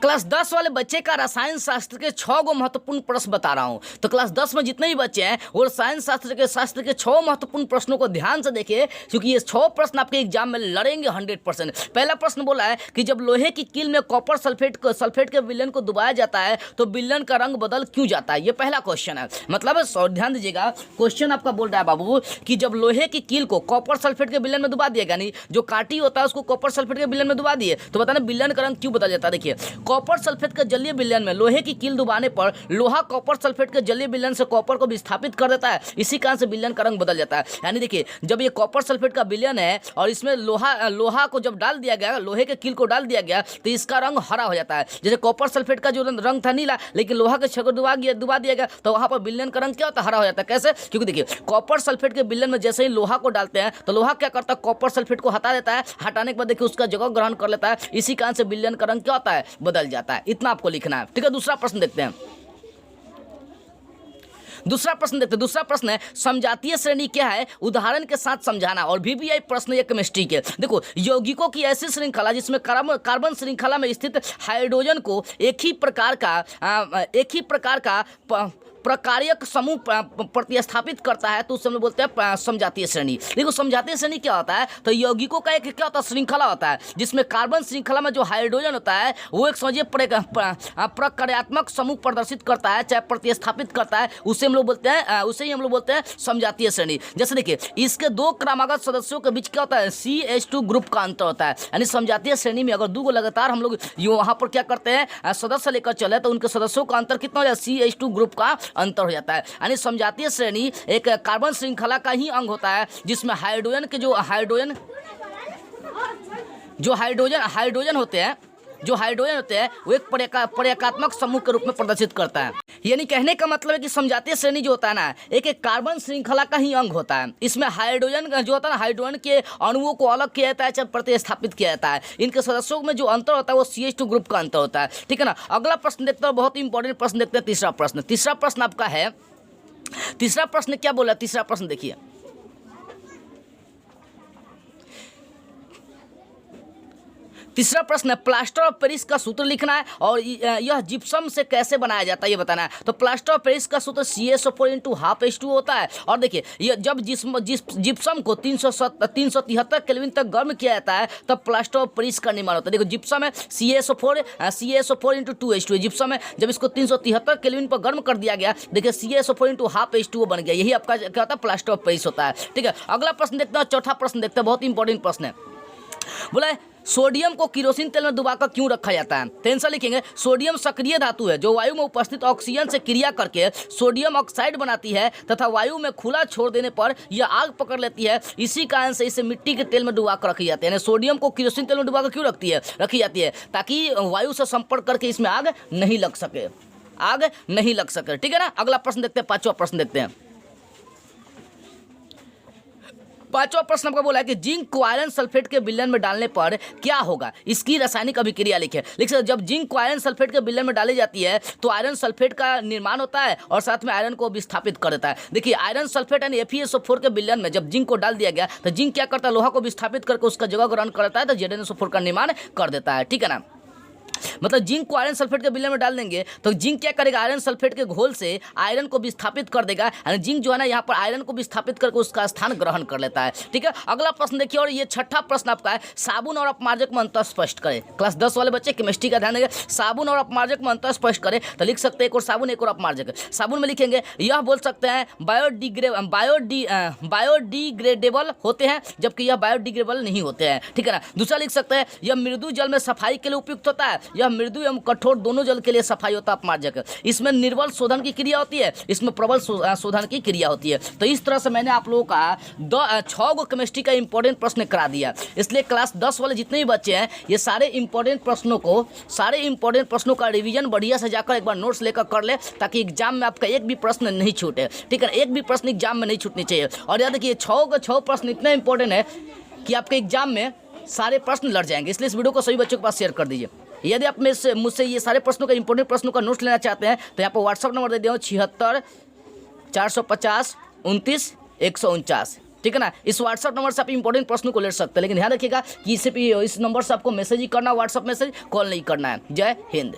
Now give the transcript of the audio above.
Class 10 वाले बच्चे का रसायन शास्त्र के 6 गो महत्वपूर्ण प्रश्न बता रहा हूं। तो क्लास 10 में जितने भी बच्चे हैं वो रसायन शास्त्र के 6 महत्वपूर्ण प्रश्नों को ध्यान से देखिए, क्योंकि ये 6 प्रश्न आपके एग्जाम में लड़ेंगे 100%। पहला प्रश्न बोला है कि जब लोहे की कील में कॉपर सल्फेट के विलयन को डुबाया जाता है तो विलयन का रंग बदल क्यों जाता है। ये पहला क्वेश्चन है। मतलब ध्यान दीजिएगा, क्वेश्चन आपका बोल रहा है बाबू कि जब लोहे की कील को कॉपर सल्फेट के विलयन में डुबा दिया, यानी जो काटी होता है उसको कॉपर सल्फेट के विलयन में डुबा दिए, तो बताना विलयन का रंग क्यों बदल जाता है। देखिए, कॉपर सल्फेट के जलीय विलयन में लोहे की कील डुबाने पर लोहा कॉपर सल्फेट के जलीय विलयन से कॉपर को विस्थापित कर देता है, इसी कारण से विलयन का रंग बदल जाता है। यानी देखिए, जब ये कॉपर सल्फेट का विलयन है और इसमें लोहा को जब डाल दिया गया, लोहे के कील को डाल दिया गया, तो इसका रंग हरा हो जाता है। जैसे कॉपर सल्फेट का जो रंग था नीला, लेकिन लोहा के छेद को डुबा दिया गया, तो वहां पर विलयन का रंग क्या होता है, हरा हो जाता है। कैसे? क्योंकि देखिए, कॉपर सल्फेट के विलयन में जैसे ही लोहा को डालते हैं तो लोहा क्या करता है, कॉपर सल्फेट को हटा देता है, हटाने के बाद देखिए उसका जगह ग्रहण कर लेता है, इसी कारण से विलयन का रंग क्या होता है, बदल जाता है। इतना आपको लिखना है, ठीक है। दूसरा प्रश्न देखते हैं। दूसरा प्रश्न है समजातीय श्रेणी क्या है, उदाहरण के साथ समझाना। और VBI प्रश्न ये केमिस्ट्री के। देखो, यौगिकों की ऐसी श्रृंखला जिसमें कार्बन श्रृंखला में स्थित हाइड्रोजन को एक ही प्रकार का प्रकार्यक समूह प्रतिस्थापित करता है, तो उसे हम लोग बोलते हैं समजातीय श्रेणी। देखो, समजातीय श्रेणी क्या होता है, तो यौगिकों का एक क्या होता है, श्रृंखला होता है, जिसमें कार्बन श्रृंखला में जो हाइड्रोजन होता है वो एक समझिए प्रकार्यात्मक समूह प्रदर्शित करता है, चाहे प्रतिस्थापित करता है, उसे हम लोग बोलते हैं समजातीय श्रेणी। जैसे देखिए, इसके 2 क्रमागत सदस्यों के बीच क्या होता है, CH2 ग्रुप का अंतर होता है। यानी समजातीय श्रेणी में अगर 2 लगातार हम लोग वहां पर क्या करते हैं, सदस्य लेकर चले, तो उनके सदस्यों का अंतर कितना हो जाए, CH2 ग्रुप का अंतर हो जाता है। यानी समजातीय श्रेणी एक कार्बन श्रृंखला का ही अंग होता है, जिसमें हाइड्रोजन होते हैं वो एक प्रकार्यात्मक समूह के रूप में प्रदर्शित करता है। यानी कहने का मतलब है कि समजातीय श्रेणी जो होता है ना, एक कार्बन श्रृंखला का ही अंग होता है। इसमें हाइड्रोजन जो होता है ना, हाइड्रोजन के अणुओं को अलग किया जाता है, चाहे प्रतिस्थापित किया जाता है। इनके सदस्यों में जो अंतर होता है वो CH2 ग्रुप का अंतर होता है, ठीक है ना। अगला प्रश्न देखते हैं, बहुत इंपॉर्टेंट प्रश्न देखते हैं। तीसरा प्रश्न आपका है, तीसरा प्रश्न क्या बोला, तीसरा प्रश्न देखिए। तीसरा प्रश्न है प्लास्टर ऑफ पेरिस का सूत्र लिखना है और यह जिप्सम से कैसे बनाया जाता है ये बताना है। तो प्लास्टर ऑफ पेरिस का सूत्र CaSO4 × 12H2 होता है। और देखिए, ये जब जिप्सम को 373 केल्विन तक गर्म किया जाता है तब प्लास्टर ऑफ पेरिस का निर्माण होता है। देखो, जिप्सम है CaSO4 × 2H2 जिप्सम है। जब इसको 373 केल्विन पर गर्म कर दिया गया, देखिए CaSO4 × 12H2 बन गया। यही आपका क्या होता है, प्लास्टर ऑफ पेरिस होता है, ठीक है। अगला प्रश्न देखते हैं, चौथा प्रश्न देखते हैं, बहुत इंपॉर्टेंट प्रश्न है। बोला है सोडियम को किरोसिन तेल में डुबाकर क्यों रखा जाता है। टेंशन लिखेंगे, सोडियम सक्रिय धातु है जो वायु में उपस्थित ऑक्सीजन से क्रिया करके सोडियम ऑक्साइड बनाती है तथा वायु में खुला छोड़ देने पर यह आग पकड़ लेती है। इसी कारण से इसे मिट्टी के तेल में डुबाकर रखी जाती है। सोडियम को किरोसिन तेल में डुबाकर क्यों रखी जाती है, ताकि वायु से संपर्क करके इसमें आग नहीं लग सके, ठीक है ना। अगला प्रश्न देखते हैं, पांचवा प्रश्न देखते हैं। पांचवा प्रश्न आपका बोला है कि जिंक को आयरन सल्फेट के विलयन में डालने पर क्या होगा, इसकी रासायनिक अभिक्रिया लिखे। सकते, जब जिंक को आयरन सल्फेट के विलयन में डाली जाती है तो आयरन सल्फेट का निर्माण होता है और साथ में आयरन को विस्थापित कर देता है। देखिए, आयरन सल्फेट यानी FeSO4 के विलयन में जब जिंक को डाल दिया गया तो जिंक क्या करता है, लोहा को विस्थापित करके उसका जगह ग्रहण करता है, तो ZnSO4 का निर्माण कर देता है, ठीक है ना। मतलब जिंक को आयरन सल्फेट के विलयन में डाल देंगे तो जिंक क्या करेगा, आयरन सल्फेट के घोल से आयरन को विस्थापित कर देगा। यानी जिंक जो है ना, यहाँ पर आयरन को विस्थापित करके उसका स्थान ग्रहण कर लेता है, ठीक है। अगला प्रश्न देखिए, और ये छठा प्रश्न आपका है, साबुन और अपमार्जक में अंतर स्पष्ट करें। क्लास 10 वाले बच्चे केमिस्ट्री का ध्यान देंगे, साबुन और अपमार्जक में अंतर स्पष्ट करें। तो लिख सकते हैं एक और साबुन, एक और अपमार्जक। साबुन में लिखेंगे, यह बोल सकते हैं बायोडिग्रेडेबल होते हैं, जबकि यह बायोडिग्रेडेबल नहीं होते हैं, ठीक है ना। दूसरा लिख सकते हैं, यह मृदु जल में सफाई के लिए उपयुक्त होता है, यह मृदु एवं कठोर दोनों जल के लिए सफाई होता है अपमार्जक। इसमें निर्बल शोधन की क्रिया होती है, इसमें प्रबल शोधन की क्रिया होती है। तो इस तरह से मैंने आप लोगों का 6 गो केमिस्ट्री का इंपॉर्टेंट प्रश्न करा दिया। इसलिए क्लास 10 वाले जितने भी बच्चे हैं, ये सारे इंपॉर्टेंट प्रश्नों का रिवीजन बढ़िया से जाकर एक बार नोट्स लेकर कर ले, ताकि एग्जाम में आपका एक भी प्रश्न नहीं छूटे, ठीक है। एक भी प्रश्न एग्जाम में नहीं छूटनी चाहिए। और याद रखिए, 6 प्रश्न इतने इंपॉर्टेंट है कि आपके एग्जाम में सारे प्रश्न लड़ जाएंगे। इसलिए इस वीडियो को सभी बच्चों के पास शेयर कर दीजिए। यदि आप मुझसे ये सारे प्रश्नों का इंपॉर्टेंट प्रश्नों का नोट्स लेना चाहते हैं तो यहाँ पर व्हाट्सअप नंबर दे दिया हूँ 76 450 29 149। ठीक है ना। इस व्हाट्सअप नंबर से आप इंपॉर्टेंट प्रश्न को ले सकते हैं, लेकिन ध्यान रखिएगा कि इस नंबर से आपको मैसेज ही करना, व्हाट्सअप मैसेज, कॉल नहीं करना है। जय हिंद।